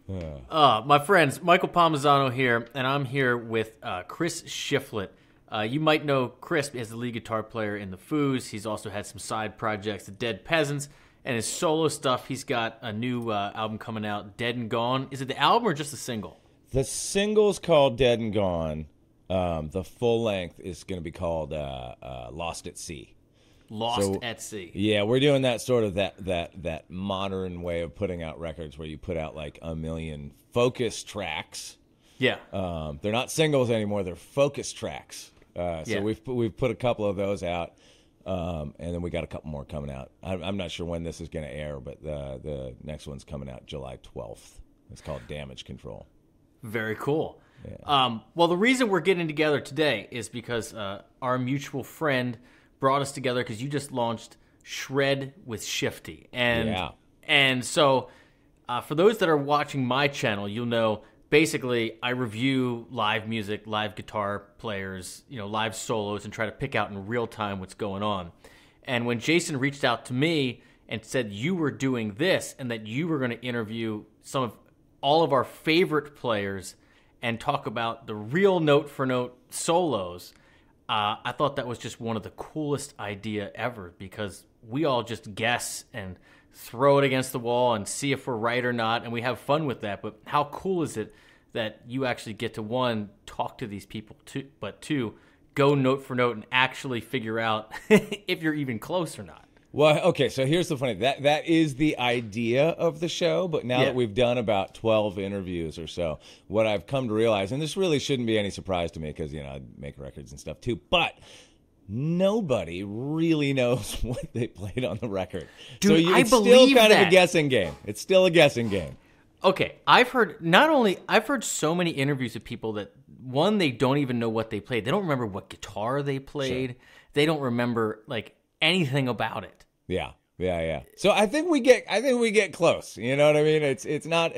My friends, Michael Palmisano here, and I'm here with Chris Shiflett. You might know Chris as the lead guitar player in the Foos. He's also had some side projects, the Dead Peasants, and his solo stuff. He's got a new album coming out, Dead and Gone. Is it the album or just a single? The single's called Dead and Gone. The full length is going to be called Lost at Sea. Lost at Sea. Yeah, we're doing that sort of that modern way of putting out records where you put out like a million focus tracks. Yeah. They're not singles anymore. They're focus tracks. So we've put a couple of those out, and then we got a couple more coming out. I'm not sure when this is going to air, but the next one's coming out July 12th. It's called Damage Control. Very cool. Yeah. Well, the reason we're getting together today is because our mutual friend brought us together because you just launched Shred with Shifty. And so for those that are watching my channel, you'll know basically I review live music, live guitar players, live solos, and try to pick out in real time what's going on. And when Jason reached out to me and said you were doing this and that you were going to interview all of our favorite players and talk about the real note-for-note solos, I thought that was just one of the coolest idea ever, because we all just guess and throw it against the wall and see if we're right or not, and we have fun with that. But how cool is it that you actually get to, one, talk to these people, but two, go note for note and actually figure out if you're even close or not? Well, okay, so here's the funny, that is the idea of the show, but now that we've done about 12 interviews or so, what I've come to realize, and this really shouldn't be any surprise to me because, I make records and stuff too, but nobody really knows what they played on the record. Dude, so it's still kind of a guessing game. It's still a guessing game. Okay, I've heard so many interviews of people that, one, they don't even know what they played. They don't remember what guitar they played. Sure. They don't remember, anything about it. Yeah. So I think we get close. You know what I mean? It's not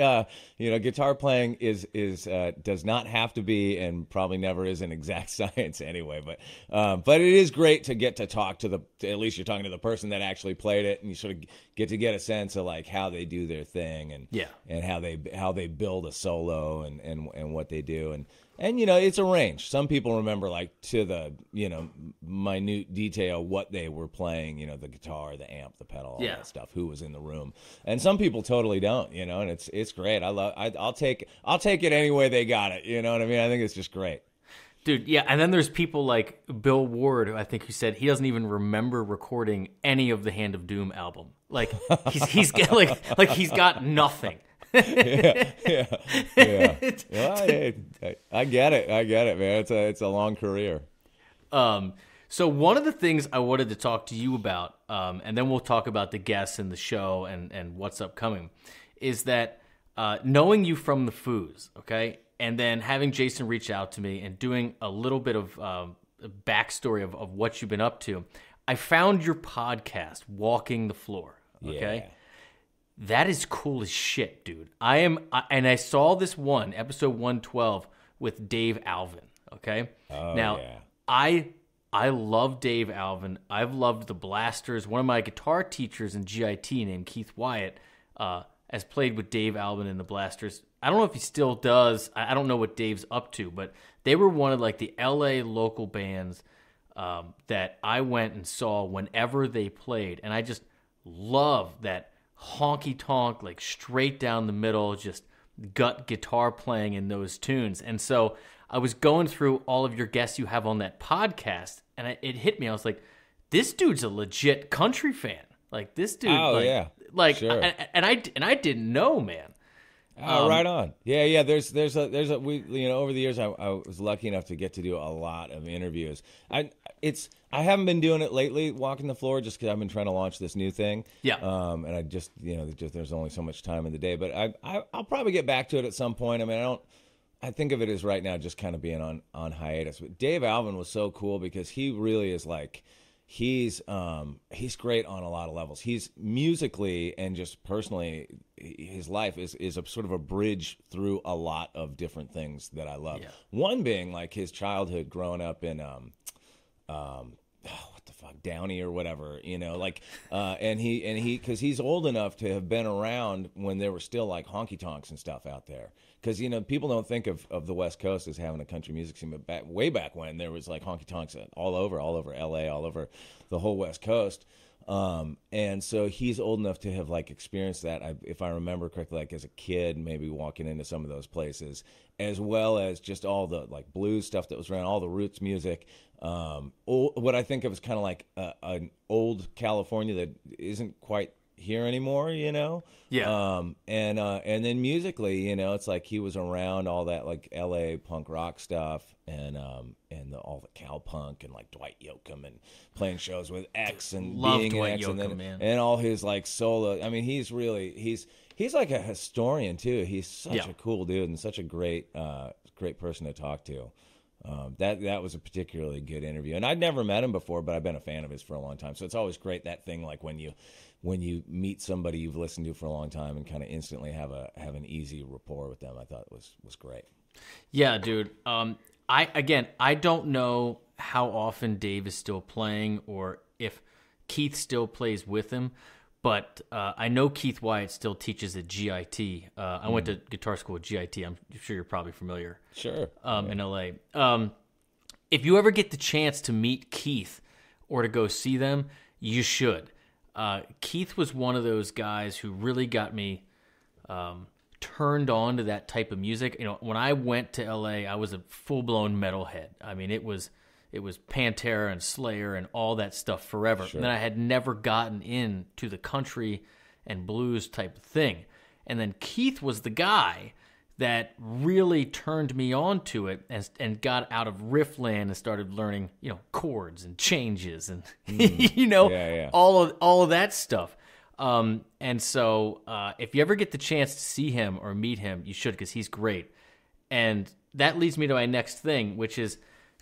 guitar playing is does not have to be, and probably never is, an exact science anyway. But it is great to get to talk to at least you're talking to the person that actually played it, and you sort of get a sense of how they do their thing and how they build a solo and what they do and it's a range. Some people remember to the minute detail what they were playing, the guitar, the amp, the pedal, all that stuff, who was in the room. And some people totally don't, and it's great. I'll take it any way they got it, you know what I mean? I think it's just great. Dude, yeah, and then there's people like Bill Ward, who said he doesn't even remember recording any of the Hand of Doom album. He's got nothing. Yeah. Well, I get it, man. It's a long career. So one of the things I wanted to talk to you about, and then we'll talk about the guests and the show and what's upcoming, is that knowing you from the Foos, okay, and then having Jason reach out to me and doing a little bit of backstory of what you've been up to, I found your podcast, Walking the Floor, okay? Yeah. That is cool as shit, dude. And I saw this episode 112 with Dave Alvin, okay? Now, I love Dave Alvin. I've loved the Blasters. One of my guitar teachers in GIT named Keith Wyatt has played with Dave Alvin in the Blasters. I don't know if he still does. I don't know what Dave's up to, but they were one of the LA local bands that I went and saw whenever they played, and I just love that honky-tonk, straight down the middle, just gut guitar playing in those tunes. And so I was going through all of your guests you have on that podcast, and it hit me. I was like, this dude's a legit country fan. This dude. Oh, yeah. Sure. And I didn't know, man. Oh, right on. Yeah. There's we over the years I was lucky enough to get to do a lot of interviews. I haven't been doing it lately, Walking the Floor, just because I've been trying to launch this new thing. Yeah. And I just there's only so much time in the day, but I'll probably get back to it at some point. I mean, I think of it as right now just kind of being on hiatus. But Dave Alvin was so cool because he really is he's great on a lot of levels. He's musically and just personally, his life is a sort of a bridge through a lot of different things that I love. Yeah. One being his childhood growing up in what the fuck Downey or whatever, like, and he, because he's old enough to have been around when there were still like honky tonks and stuff out there. Because people don't think of the West Coast as having a country music scene, but way back when there was like honky tonks all over LA, all over the whole West Coast. And so he's old enough to have like experienced that. If I remember correctly, like as a kid, maybe walking into some of those places, as well as just all the like blues stuff that was around, all the roots music. What I think of as kind of like an old California that isn't quite here anymore, Yeah. And then musically, it's like he was around all that like LA punk rock stuff and all the cow punk and like Dwight Yoakam and playing shows with X and Love being Dwight X Yoakam, and then man. and all his like solo. I mean, he's like a historian too. He's such a cool dude and such a great person to talk to. That was a particularly good interview, and I'd never met him before, but I've been a fan of his for a long time. So it's always great, that thing like when you meet somebody you've listened to for a long time and kind of instantly have an easy rapport with them. I thought it was great. Yeah, dude. I don't know how often Dave is still playing or if Keith still plays with him, but I know Keith Wyatt still teaches at GIT. I went to guitar school at GIT. I'm sure you're probably familiar. Sure. In LA. If you ever get the chance to meet Keith or to go see them, you should. Keith was one of those guys who really got me turned on to that type of music. When I went to LA, I was a full-blown metalhead. I mean, it was Pantera and Slayer and all that stuff forever. Sure. And then I had never gotten into the country and blues type of thing. And then Keith was the guy that really turned me on to it and got out of riffland and started learning, chords and changes and, all of that stuff. And so if you ever get the chance to see him or meet him, you should, because he's great. And that leads me to my next thing, which is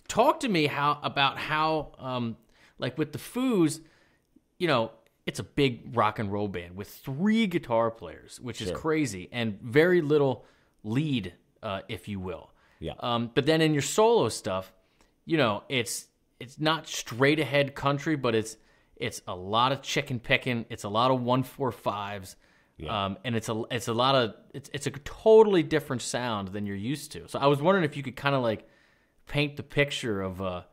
talk to me about how like with the Foos, it's a big rock and roll band with 3 guitar players, which is crazy, and very little lead, if you will. Yeah. But then in your solo stuff, it's not straight ahead country, but it's a lot of chicken picking. It's a lot of 1-4-5s. Yeah. And it's a totally different sound than you're used to. So I was wondering if you could kind of like paint the picture of,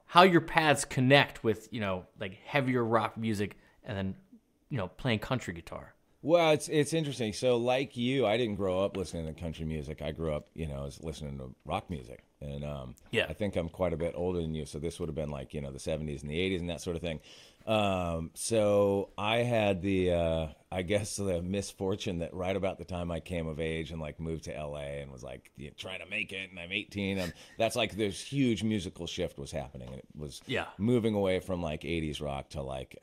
how your paths connect with, like heavier rock music and then, playing country guitar. Well, it's interesting. So like you, I didn't grow up listening to country music. I grew up, as listening to rock music. And I think I'm quite a bit older than you. So this would have been like, the 70s and the 80s and that sort of thing. So I had the misfortune that right about the time I came of age and like moved to LA and was like trying to make it, and I'm 18. That's like this huge musical shift was happening. And it was moving away from like 80s rock to like,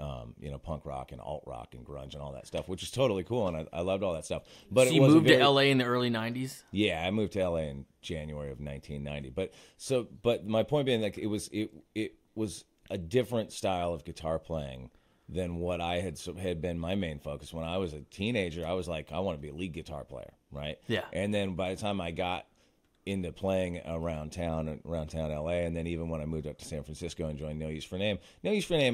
punk rock and alt rock and grunge and all that stuff, which is totally cool. And I loved all that stuff. But so you moved to LA in the early 90s? Yeah, I moved to LA in January of 1990. But my point being, like, it was a different style of guitar playing than what I had been my main focus. When I was a teenager, I was like, I want to be a lead guitar player, right? Yeah. And then by the time I got into playing around town LA, and then even when I moved up to San Francisco and joined No Use for Name,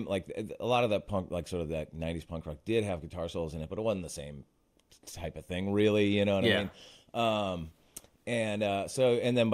like a lot of that punk, like sort of that 90s punk rock did have guitar solos in it, but it wasn't the same type of thing, really, you know what I mean? And then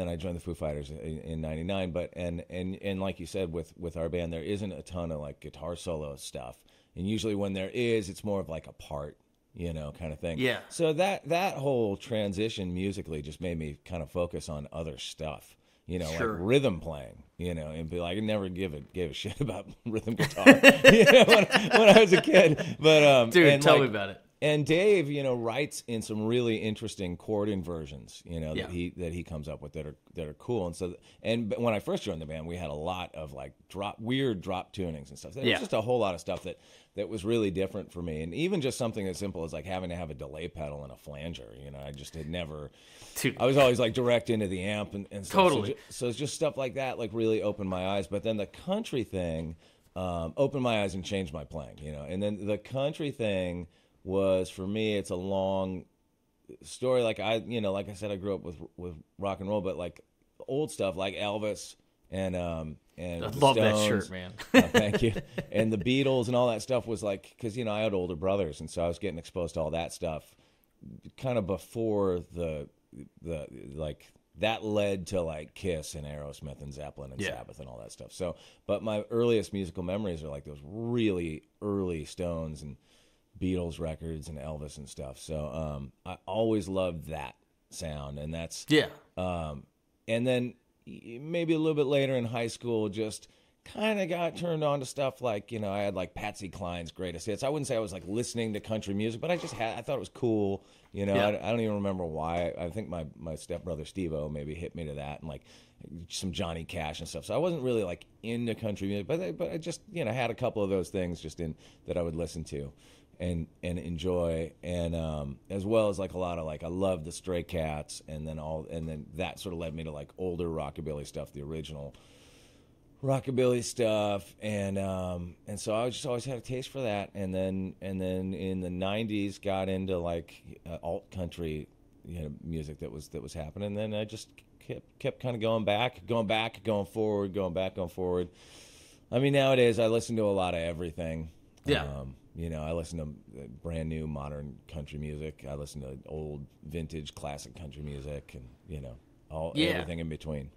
I joined the Foo Fighters in '99. But and like you said, with our band, there isn't a ton of like guitar solo stuff. And usually when there is, it's more of like a part, kind of thing. Yeah. So that whole transition musically just made me kind of focus on other stuff. Like rhythm playing, and be like, I never gave a shit about rhythm guitar, when I was a kid. But dude, tell me about it. And Dave, writes in some really interesting chord inversions, that he comes up with that are cool. And so, when I first joined the band, we had a lot of like weird drop tunings and stuff. There was just a whole lot of stuff that was really different for me. And even just something as simple as like having to have a delay pedal and a flanger, I just had never. Dude. I was always like direct into the amp and stuff. Totally. So it's just stuff like that, like really opened my eyes. But then the country thing opened my eyes and changed my playing, And then the country thing was, for me, it's a long story. Like I said, I grew up with rock and roll, but like old stuff like Elvis and and I the love that Stones. shirt, man. Thank you. And the Beatles and all that stuff was like, because I had older brothers, and so I was getting exposed to all that stuff, kind of before the like that led to like Kiss and Aerosmith and Zeppelin and Sabbath and all that stuff. So, but my earliest musical memories are like those really early Stones and Beatles records and Elvis and stuff. So I always loved that sound, and that's and then maybe a little bit later in high school, just kind of got turned on to stuff like, I had like Patsy Cline's greatest hits. I wouldn't say I was like listening to country music, but I thought it was cool. I don't even remember why. I think my stepbrother Steve-O maybe hit me to that, and like some Johnny Cash and stuff. So I wasn't really like into country music, but I just, had a couple of those things just that I would listen to and enjoy, and as well as like a lot of like I love the Stray Cats, and then that sort of led me to like older rockabilly stuff, the original rockabilly stuff, and so I just always had a taste for that, and then in the '90s got into like alt country, music that was happening, and then I just kept kind of going back, going forward. I mean, nowadays I listen to a lot of everything. Yeah. I listen to brand new modern country music. I listen to old vintage classic country music, and everything in between.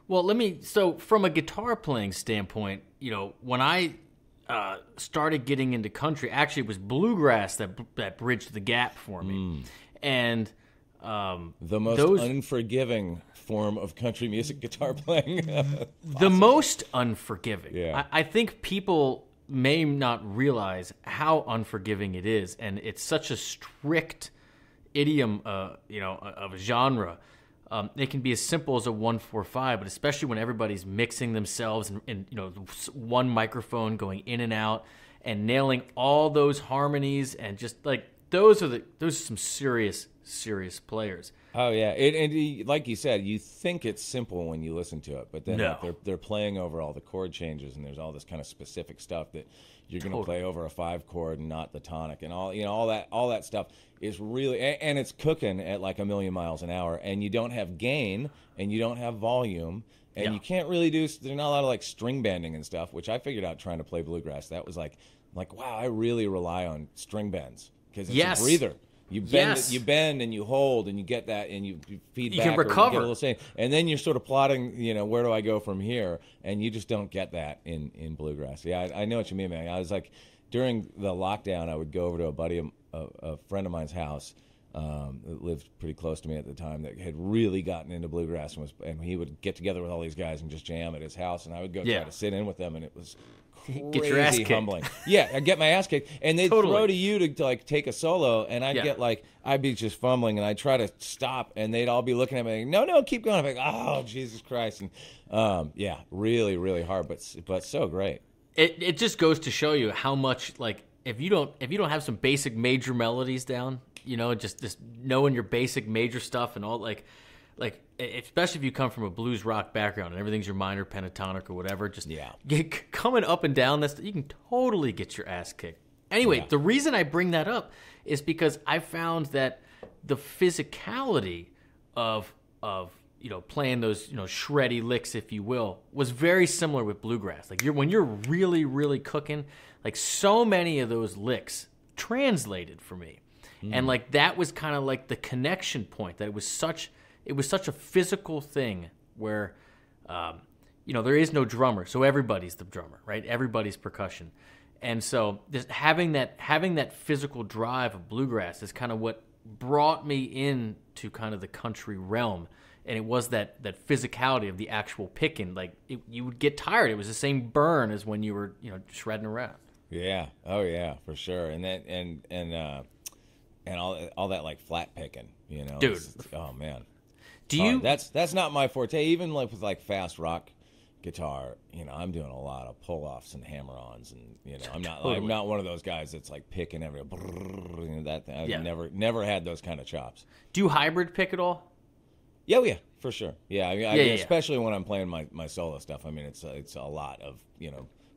Well, so from a guitar playing standpoint, when I started getting into country, actually it was bluegrass that bridged the gap for me. And the most unforgiving form of country music guitar playing. The most unforgiving. Yeah. I think people may not realize how unforgiving it is, and it's such a strict idiom, of a genre. It can be as simple as a 1-4-5, but especially when everybody's mixing themselves and one microphone going in and out and nailing all those harmonies, and just like those are some serious players. Oh yeah, and like you said, you think it's simple when you listen to it, but then they're playing over all the chord changes, and there's all this kind of specific stuff that you're going to play over a 5 chord and not the tonic, and all that stuff is really, and it's cooking at like a million miles an hour, and you don't have gain, and you don't have volume, and you can't really there's not a lot of like string bending and stuff, which I figured out trying to play bluegrass. That was like wow, I really rely on string bends because it's a breather. You bend and you hold and you get that and you feed back. You can recover. You get a little and then you're sort of plotting, where do I go from here? And you just don't get that in bluegrass. Yeah, I know what you mean, man. I was like, during the lockdown, I would go over to a friend of mine's house that lived pretty close to me at the time, that had really gotten into bluegrass, and he would get together with all these guys and just jam at his house, and I would go try to sit in with them, and it was get your ass kicked. Humbling. Yeah, I'd get my ass kicked, and they'd throw to you to like take a solo, and I'd be just fumbling, and I'd try to stop, and they'd all be looking at me, no, keep going. I'm like, oh, Jesus Christ, and really, really hard, but so great. It just goes to show you how much, like, if you don't have some basic major melodies down, just knowing your basic major stuff and all, like especially if you come from a blues rock background and everything's your minor pentatonic or whatever, just coming up and down this, you can totally get your ass kicked. Anyway, the reason I bring that up is because I found that the physicality of playing those shreddy licks, if you will, was very similar with bluegrass. Like when you're really, really cooking, like so many of those licks translated for me, and like that was kind of like the connection point, that it was such a physical thing where, there is no drummer, so everybody's the drummer, right? Everybody's percussion. And so just having that physical drive of bluegrass is kind of what brought me into kind of the country realm. And it was that physicality of the actual picking. Like you would get tired. It was the same burn as when you were, shredding around. Yeah. Oh yeah, for sure. And that and all that like flat picking, Dude. Oh man. That's not my forte. Even like with like fast rock guitar, I'm doing a lot of pull-offs and hammer-ons, and I'm not one of those guys that's like picking every that thing. I've never had those kind of chops. Do you hybrid pick at all? Yeah, for sure. Yeah, especially when I'm playing my solo stuff. I mean, it's a lot of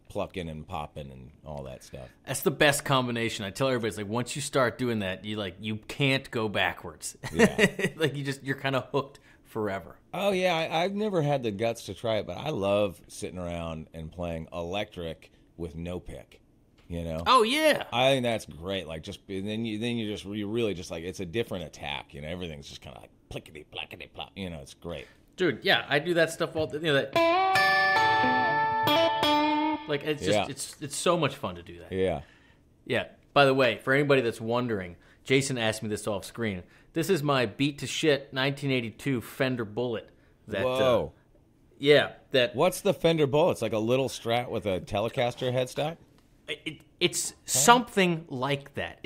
plucking and popping and all that stuff. That's the best combination. I tell everybody, it's like once you start doing that, you can't go backwards. Yeah. Like you're kind of hooked forever. Oh yeah, I've never had the guts to try it, but I love sitting around and playing electric with no pick. You know? Oh yeah, I think that's great. Like just you really just like it's a different attack. You know, everything's just kind of like plickety plackety plop. You know, it's great. dude. Yeah, I do that stuff all. You know that. Like it's just it's so much fun to do that. Yeah. Yeah. By the way, for anybody that's wondering, Jason asked me this off screen. This is my beat to shit 1982 Fender Bullet. Whoa. Yeah. That. What's the Fender Bullet? It's like a little Strat with a Telecaster headstock. It's something like that.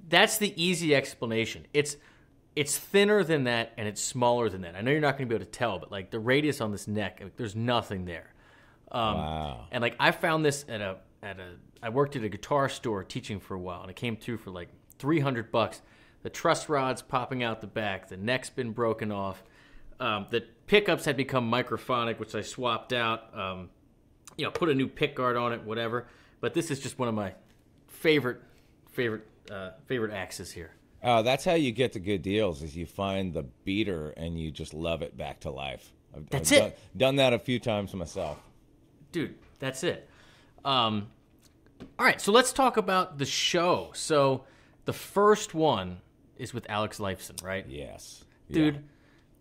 That's the easy explanation. It's thinner than that and it's smaller than that. I know you're not going to be able to tell, but like the radius on this neck, there's nothing there. Wow. And like I found this I worked at a guitar store teaching for a while, and it came through for like $300. The truss rod's popping out the back, the neck's been broken off, the pickups had become microphonic, which I swapped out. Put a new pick guard on it, whatever. But this is just one of my favorite axes here. Oh, that's how you get the good deals. Is you find the beater and you just love it back to life. I've done that a few times myself. Dude, that's it. All right, so let's talk about the show. So the first one is with Alex Lifeson, right? Yes. Dude,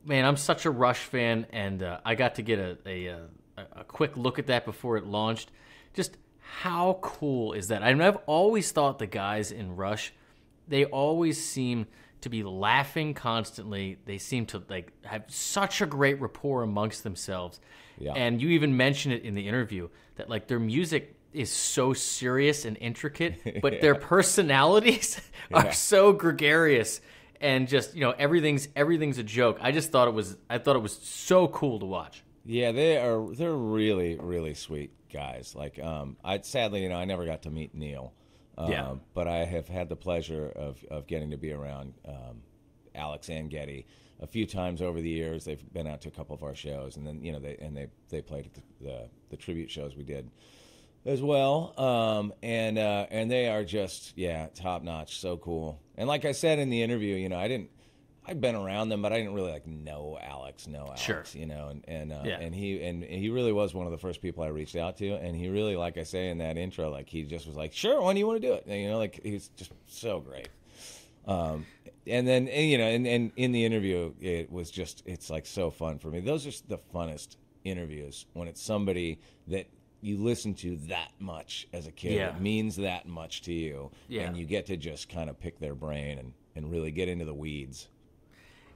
man, I'm such a Rush fan, and I got to get a quick look at that before it launched. Just how cool is that? I mean, I've always thought the guys in Rush, they always seem to be laughing constantly. They seem to like have such a great rapport amongst themselves. Yeah. And you even mentioned it in the interview that like their music is so serious and intricate, but their personalities are so gregarious and just, everything's a joke. I thought it was so cool to watch. Yeah, they're really, really sweet guys. Like sadly, I never got to meet Neil. But I have had the pleasure of getting to be around Alex and Getty a few times over the years. They've been out to a couple of our shows, and then they played at the tribute shows we did as well. And they are just top notch, so cool. And like I said in the interview, I'd been around them, but I didn't really know Alex. Sure. And he really was one of the first people I reached out to, and he really, like I say in that intro, like he just was like, sure, when do you want to do it? And, he's just so great. And then and in the interview, it's like so fun for me. Those are the funnest interviews when it's somebody that you listen to that much as a kid. Yeah. It means that much to you, and you get to just kind of pick their brain and really get into the weeds.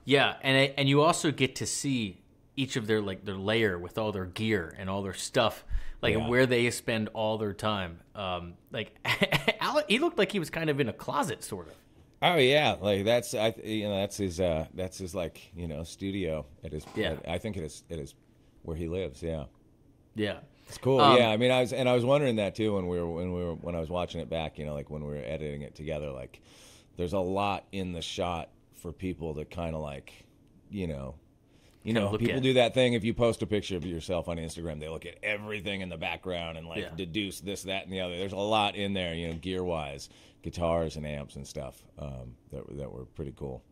Yeah, and you also get to see each of their layer with all their gear and all their stuff, where they spend all their time. He looked like he was kind of in a closet, sort of. Oh yeah, that's his studio at his. I think it is where he lives. Yeah. Yeah. It's cool. I mean, I was wondering that too when I was watching it back. When we were editing it together, there's a lot in the shot for people to kind of people do that thing. If you post a picture of yourself on Instagram, they look at everything in the background and deduce this, that, and the other. There's a lot in there, gear wise, guitars and amps and stuff that were pretty cool.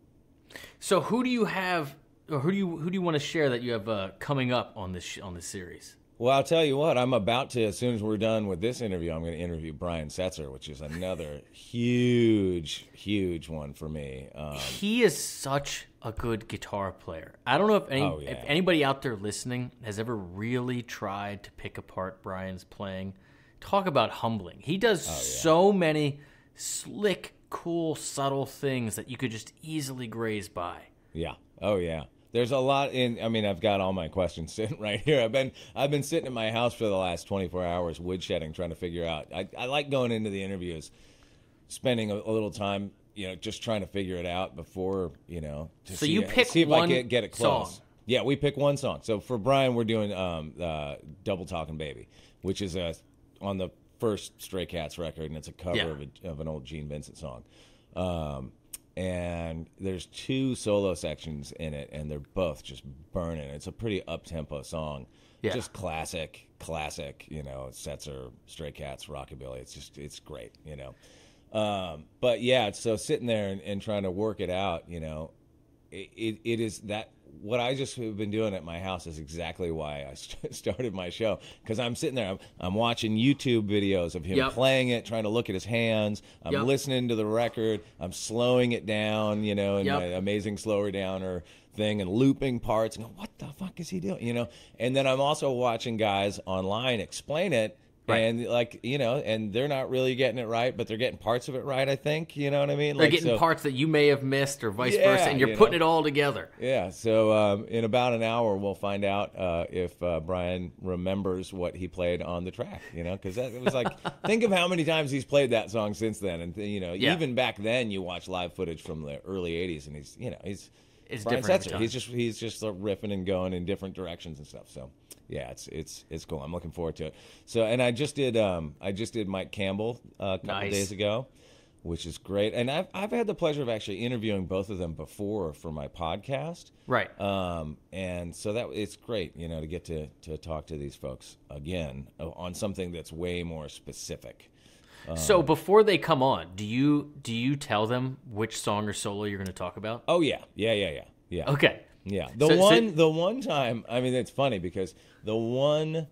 So who do you have, or who do you want to share that you have coming up on this series? Well, I'll tell you what, I'm about to, as soon as we're done with this interview, I'm going to interview Brian Setzer, which is another huge, huge one for me. He is such a good guitar player. I don't know if anybody out there listening has ever really tried to pick apart Brian's playing. Talk about humbling. He does so many slick, cool, subtle things that you could just easily graze by. Yeah. Oh, yeah. There's a lot I've got all my questions sitting right here. I've been sitting in my house for the last 24 hours woodshedding, trying to figure out. I like going into the interviews, spending a little time, just trying to figure it out before, to see if I get it close. Song. Yeah, we pick one song. So for Brian, we're doing Double Talkin' Baby, which is on the first Stray Cats record, and it's a cover of an old Gene Vincent song. And there's two solo sections in it, and they're both just burning. It's a pretty up-tempo song. Yeah. Just classic, Setzer, Stray Cats, rockabilly. It's great, But yeah, so sitting there and trying to work it out, it is that what I just have been doing at my house is exactly why I started my show, because I'm sitting there, I'm watching YouTube videos of him playing it, trying to look at his hands. I'm listening to the record. I'm slowing it down, in my amazing slower downer thing, and looping parts and go, what the fuck is he doing? And then I'm also watching guys online explain it. Right. And and they're not really getting it right, but they're getting parts of it right, I think. You know what I mean? They're getting parts that you may have missed or vice versa, and you're putting it all together. Yeah, so in about an hour, we'll find out if Brian remembers what he played on the track, because it was like, think of how many times he's played that song since then. And, even back then, you watch live footage from the early 80s, and he's it's Brian different Setzer. He's just riffing and going in different directions and stuff, so... Yeah, it's cool. I'm looking forward to it. So, and I just did Mike Campbell a couple days ago, which is great. And I've had the pleasure of actually interviewing both of them before for my podcast. Right. And so it's great, to get to talk to these folks again on something that's way more specific. So before they come on, do you tell them which song or solo you're going to talk about? Oh yeah. Okay. Yeah, the one time, I mean, it's funny because the one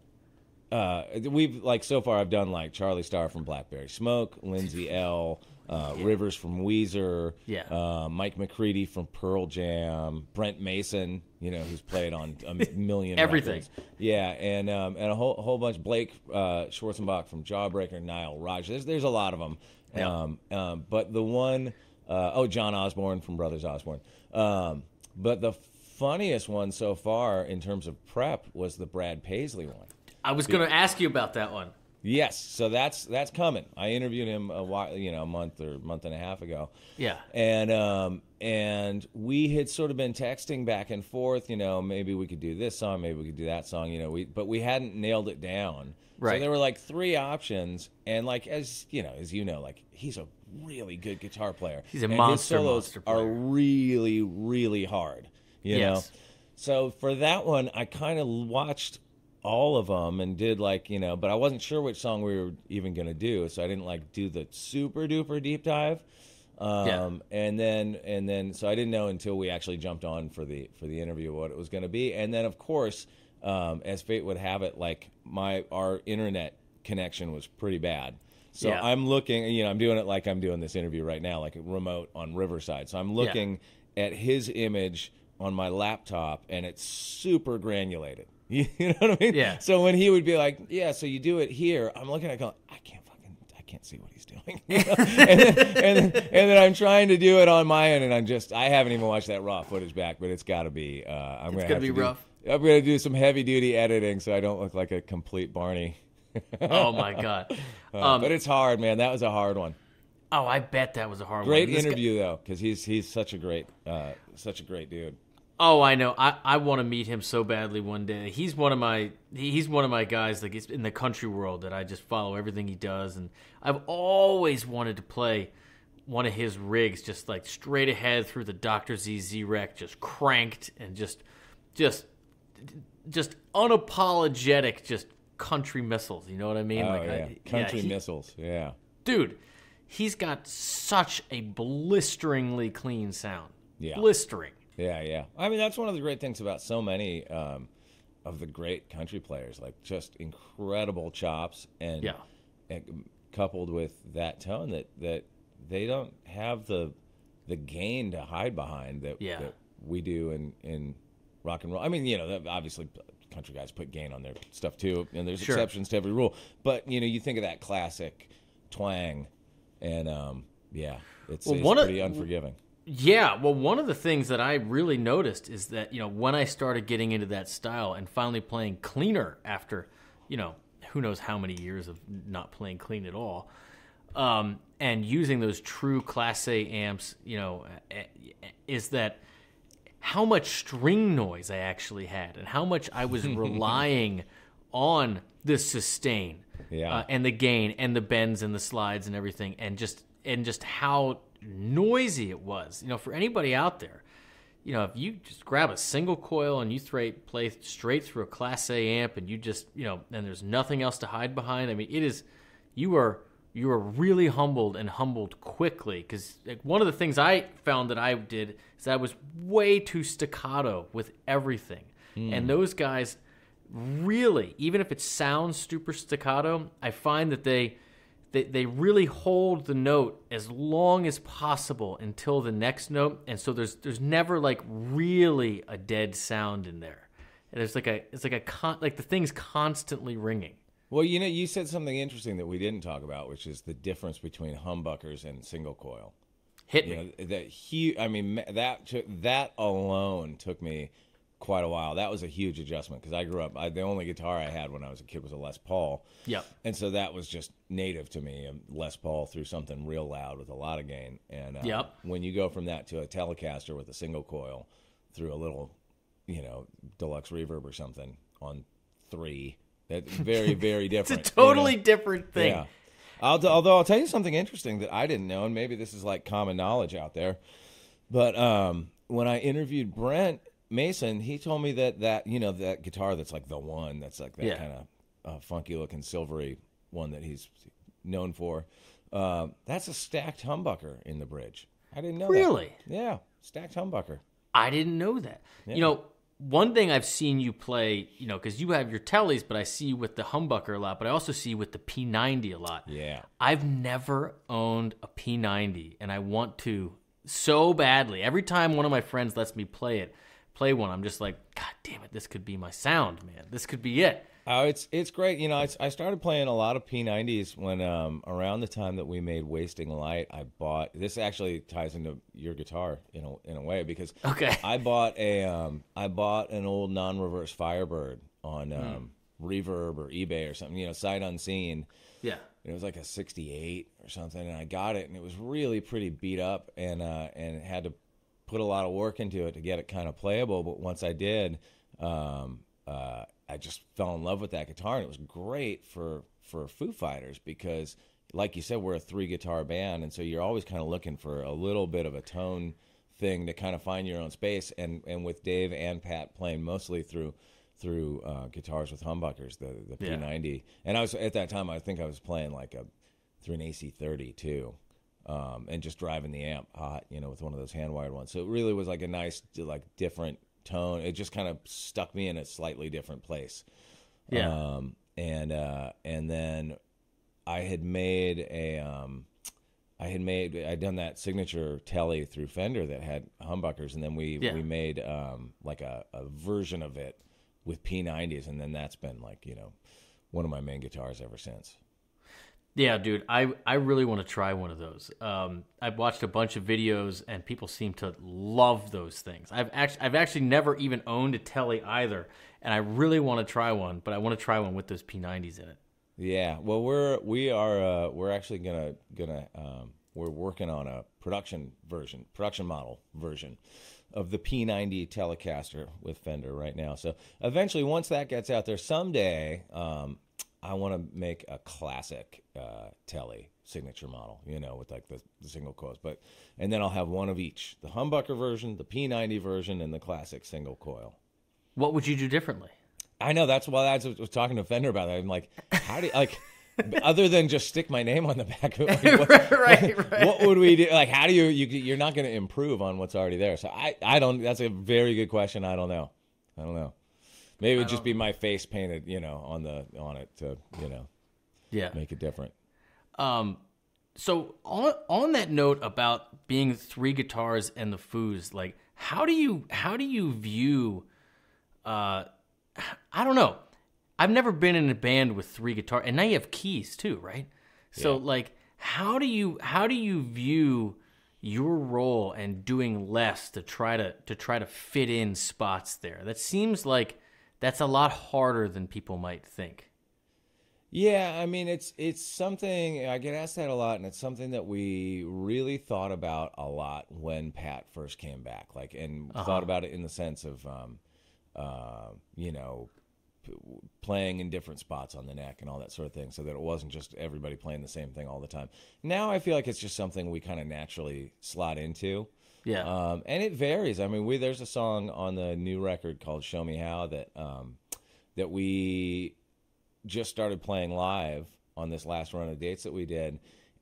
we've so far I've done Charlie Starr from Blackberry Smoke, Lindsay L, Rivers from Weezer, Mike McCready from Pearl Jam, Brent Mason, who's played on a million everything, records. Yeah, and a whole bunch, Blake Schwarzenbach from Jawbreaker, Nile Rodgers. There's a lot of them. Yeah. But the one, John Osborne from Brothers Osborne. But the funniest one so far in terms of prep was the Brad Paisley one. I was going to ask you about that one. Yes, so that's coming. I interviewed him a month and a half ago. Yeah, and we had sort of been texting back and forth. Maybe we could do this song, maybe we could do that song. But we hadn't nailed it down. Right. So there were 3 options, and as he's a really good guitar player. He's a monster player. His solos are really, really hard. You know? So for that one, I kind of watched all of them and did but I wasn't sure which song we were even going to do, so I didn't do the super duper deep dive. And then so I didn't know until we actually jumped on for the interview what it was going to be. And then of course, as fate would have it, our internet connection was pretty bad. So I'm looking, I'm doing it like I'm doing this interview right now, remote on Riverside. So I'm looking at his image on my laptop, and it's super granulated. You know what I mean? Yeah. So when he would be like, so you do it here, I'm looking at it going, I can't see what he's doing. and then I'm trying to do it on my end, and I haven't even watched that raw footage back, but it's got to be, I'm going to be rough. I'm going to do some heavy duty editing so I don't look like a complete Barney. Oh my God. But it's hard, man. That was a hard one. Oh, I bet that was a hard one. Great interview though, because he's such a great dude. Oh, I know. I want to meet him so badly one day. He's one of my guys in the country world that I just follow everything he does, and I've always wanted to play one of his rigs, just straight ahead through the Dr. Z Rec, just cranked and just unapologetic, just country missiles. You know what I mean? Oh, country missiles. Yeah, dude, he's got such a blisteringly clean sound. Yeah, blistering. Yeah. I mean, that's one of the great things about so many of the great country players, just incredible chops, and coupled with that tone that they don't have the gain to hide behind that we do in rock and roll. I mean, obviously country guys put gain on their stuff too, and there's exceptions to every rule. But you think of that classic twang, and it's pretty unforgiving. Yeah, well, one of the things that I really noticed is that, when I started getting into that style and finally playing cleaner after, who knows how many years of not playing clean at all, and using those true Class A amps, is that how much string noise I actually had and how much I was relying on the sustain and the gain and the bends and the slides and everything, and just how noisy it was. For anybody out there, if you just grab a single coil and you play straight through a Class A amp and you just, and there's nothing else to hide behind. I mean, it is, you are you are really humbled and humbled quickly. Because like, one of the things I found that I did is that I was way too staccato with everything. And those guys really, even if it sounds super staccato, I find that they really hold the note as long as possible until the next note, and so there's never like really a dead sound in there. And there's like the thing's constantly ringing. Well, you said something interesting that we didn't talk about, which is the difference between humbuckers and single coil. Hit me. That alone took me quite a while. That was a huge adjustment because I grew up. The only guitar I had when I was a kid was a Les Paul. Yep. And so that was just native to me. Les Paul threw something real loud with a lot of gain. And when you go from that to a Telecaster with a single coil through a little, deluxe reverb or something on 3, that's very, very different. It's a totally different thing. Yeah. Although I'll tell you something interesting that I didn't know, and maybe this is like common knowledge out there. But when I interviewed Brent Mason, he told me that that guitar that's like the one that's like that kind of funky looking silvery one that he's known for. That's a stacked humbucker in the bridge. I didn't know Really? that. Yeah, stacked humbucker. I didn't know that. Yeah. One thing I've seen you play, because you have your tellies, but I see you with the humbucker a lot, but I also see you with the P90 a lot. Yeah. I've never owned a P90, and I want to so badly. Every time one of my friends lets me play one, I'm just like, God damn it, this could be my sound, man. This could be it. Oh, it's great. I started playing a lot of P90s when around the time that we made Wasting Light. I bought, this actually ties into your guitar in a way, because I bought an old non-reverse Firebird on Reverb or eBay or something, sight unseen. Yeah. It was like a 68 or something, and I got it, and it was really pretty beat up, and had to put a lot of work into it to get it kind of playable. But once I did, I just fell in love with that guitar, and it was great for Foo Fighters because, like you said, we're a 3-guitar band, and so you're always kind of looking for a little bit of a tone thing to kind of find your own space. And with Dave and Pat playing mostly through guitars with humbuckers, the P90, and I was at that time I think I was playing through an AC30 too. And just driving the amp hot, with one of those hand-wired ones. So it really was like a nice, different tone. It just kind of stuck me in a slightly different place. Yeah. And then I had made I'd done that signature telly through Fender that had humbuckers, and then we made like a version of it with P90s, and then that's been one of my main guitars ever since. Yeah, dude, I really want to try one of those. I've watched a bunch of videos, and people seem to love those things. I've actually never even owned a telly either, and I really want to try one, but I want to try one with those P90s in it. Yeah, well, we're actually gonna we're working on a production model version of the P90 Telecaster with Fender right now. So eventually, once that gets out there someday, I want to make a classic telly signature model, with like the single coils. And then I'll have one of each: the humbucker version, the P90 version, and the classic single coil. What would you do differently? I know, that's why I was talking to Fender about that. I'm like, how do you, other than just stick my name on the back of it, right. What would we do? Like, how do you're not going to improve on what's already there. So I don't, that's a very good question. I don't know. Maybe it would just be my face painted, on it to, make it different. So on that note about being 3 guitars and the Foos, like, how do you view, I don't know. I've never been in a band with 3 guitars, and now you have keys too, right? So how do you view your role and doing less to try to fit in spots there? That seems like that's a lot harder than people might think. Yeah, I mean, it's something, I get asked that a lot, and it's something that we really thought about a lot when Pat first came back, thought about it in the sense of, playing in different spots on the neck and all that sort of thing, so that it wasn't just everybody playing the same thing all the time. Now I feel like it's just something we kind of naturally slot into. Yeah. And it varies. I mean, there's a song on the new record called "Show Me How" that we just started playing live on this last run of dates that we did.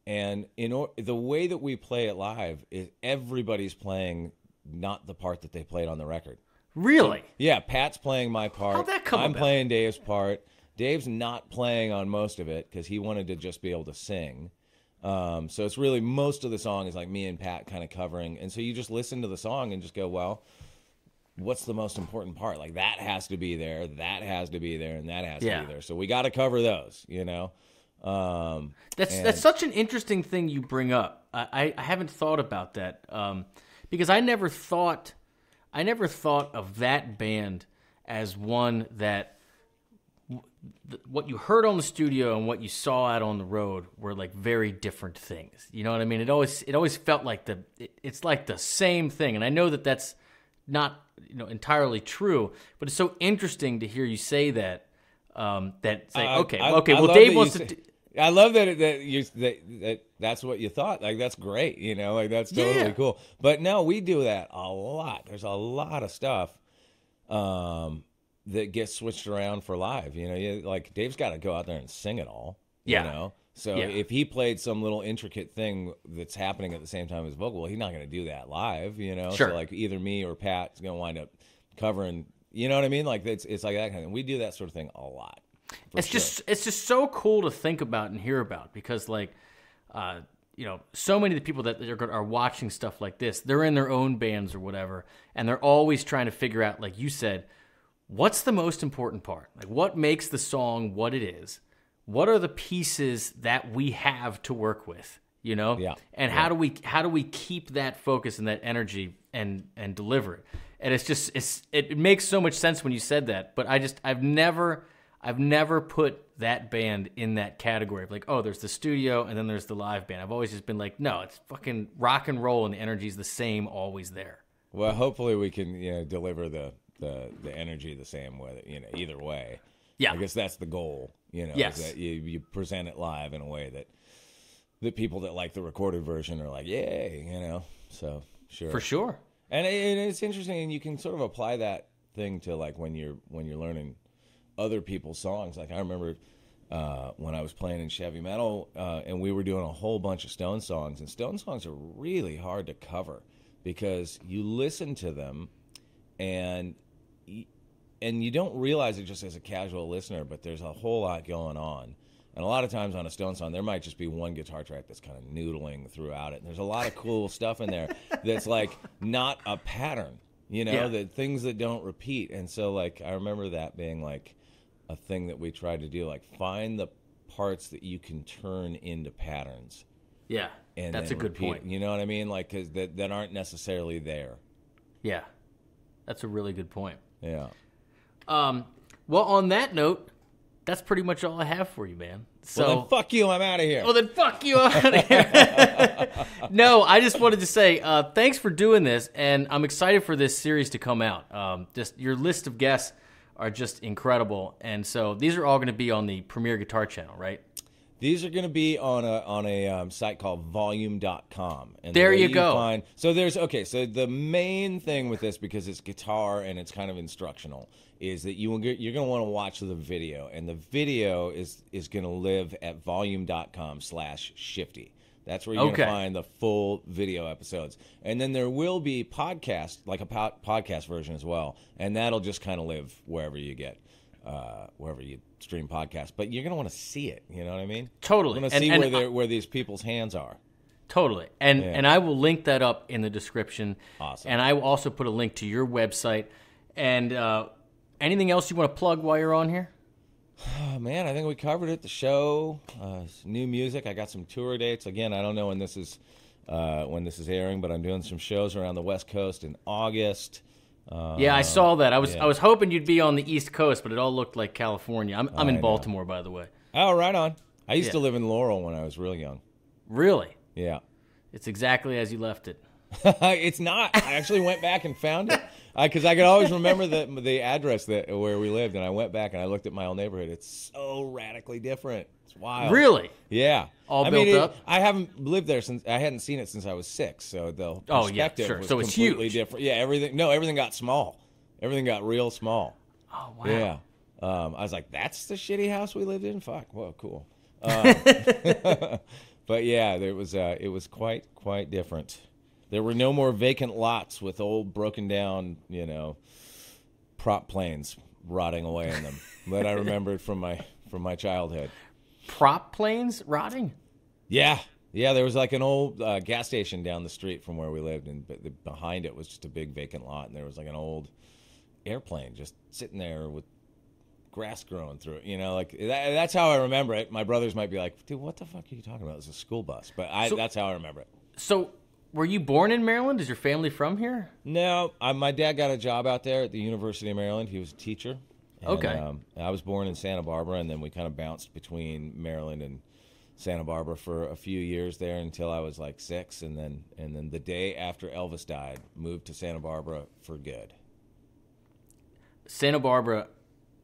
And the way that we play it live is everybody's playing not the part that they played on the record. Really? So, yeah, Pat's playing my part. How'd that come I'm about? playing Dave's part. Dave's not playing on most of it because he wanted to just be able to sing. So it's really most of the song is like me and Pat kind of covering. And so you just listen to the song and just go, well, what's the most important part? Like that has to be there, that has to be there, and that has to be there. So we got to cover those, you know? That's such an interesting thing you bring up. I haven't thought about that because I never thought of that band as one that what you heard on the studio and what you saw out on the road were like very different things. You know what I mean? It always felt like it's like the same thing. And I know that that's not entirely true, but it's so interesting to hear you say that. Dave wants to. I love that that's what you thought. Like that's great, like that's totally cool. But no, we do that a lot. There's a lot of stuff that gets switched around for live. Like Dave's got to go out there and sing it all. So if he played some little intricate thing that's happening at the same time as vocal, well, he's not going to do that live. Sure. So like either me or Pat's going to wind up covering. You know what I mean? Like it's like that kind of thing. We do that sort of thing a lot. It's just so cool to think about and hear about because so many of the people that are watching stuff like this, they're in their own bands or whatever, and they're always trying to figure out, like you said, what's the most important part? Like what makes the song what it is? What are the pieces that we have to work with? Yeah. And how do we keep that focus and that energy and deliver it? And it makes so much sense when you said that, but I've never put that band in that category of like, oh, there's the studio and then there's the live band. I've always just been like, no, it's fucking rock and roll and the energy's the same, always there. Well, hopefully we can, deliver the energy the same way, either way. Yeah. I guess that's the goal, yes. is that you present it live in a way that the people that like the recorded version are like, yay, so sure. For sure. And it's interesting, and you can sort of apply that thing to like when you're learning other people's songs. Like I remember when I was playing in Chevy Metal, and we were doing a whole bunch of Stone songs, and Stone songs are really hard to cover because you listen to them and you don't realize it just as a casual listener, but there's a whole lot going on. And a lot of times on a Stone song, there might just be one guitar track that's kind of noodling throughout it. And there's a lot of cool stuff in there that's like not a pattern, that things that don't repeat. And so like I remember that being like a thing that we tried to do, like find the parts that you can turn into patterns. Yeah, and that's a good point. You know what I mean? Like, because that aren't necessarily there. Yeah, that's a really good point. Yeah. Well, on that note, that's pretty much all I have for you, man. So, well, then fuck you, I'm out of here. Well, then fuck you, I'm out of here. No, I just wanted to say thanks for doing this, and I'm excited for this series to come out. Just your list of guests are just incredible, and so these are all going to be on the Premier Guitar channel, right? These are going to be on a site called volume.com. And there you go. So so the main thing with this, because it's guitar and it's kind of instructional, is that you're going to want to watch the video. And the video is going to live at volume.com/Shifty. That's where you're going to find the full video episodes. And then there will be podcast, like a podcast version as well. And that'll just kind of live wherever you stream podcasts. But you're going to want to see it. You know what I mean? Totally. You're going to see where these people's hands are. Totally. And I will link that up in the description. Awesome. And I will also put a link to your website. And anything else you want to plug while you're on here? Oh, man, I think we covered it. The show, new music. I got some tour dates. Again, I don't know when this is airing, but I'm doing some shows around the West Coast in August. I saw that. I was hoping you'd be on the East Coast, but it all looked like California. I'm in Baltimore, by the way. Oh, right on. I used to live in Laurel when I was real young. Really? Yeah. It's exactly as you left it. It's not. I actually went back and found it because I could always remember the address where we lived, and I went back and I looked at my old neighborhood. It's so radically different. It's wild. Really? Yeah. All built up? I haven't lived there since I hadn't seen it since I was 6, so the perspective was so it's completely huge. different. Yeah, everything got small. Everything got real small. Oh, wow. Yeah. I was like, that's the shitty house we lived in? Fuck. Whoa, cool. But yeah, it was quite different. There were no more vacant lots with old broken down, prop planes rotting away in them that I remembered from my childhood. Prop planes rotting? Yeah. Yeah, there was like an old gas station down the street from where we lived, and behind it was just a big vacant lot, and there was like an old airplane just sitting there with grass growing through it. That's how I remember it. My brothers might be like, dude, what the fuck are you talking about? It's a school bus. But that's how I remember it. So were you born in Maryland? Is your family from here? No, my dad got a job out there at the University of Maryland. He was a teacher. And, okay. I was born in Santa Barbara, and then we kind of bounced between Maryland and Santa Barbara for a few years there until I was like 6, and then the day after Elvis died, moved to Santa Barbara for good. Santa Barbara,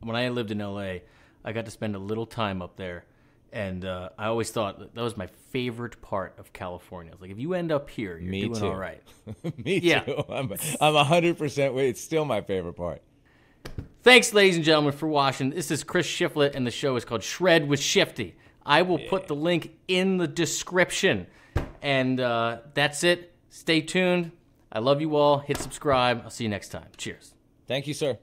when I lived in L.A., I got to spend a little time up there, and I always thought that was my favorite part of California. I was like, if you end up here, you're doing all right. Me too. I'm 100% with. It's still my favorite part. Thanks, ladies and gentlemen, for watching. This is Chris Shiflett, and the show is called Shred with Shifty. I will put the link in the description. And that's it. Stay tuned. I love you all. Hit subscribe. I'll see you next time. Cheers. Thank you, sir.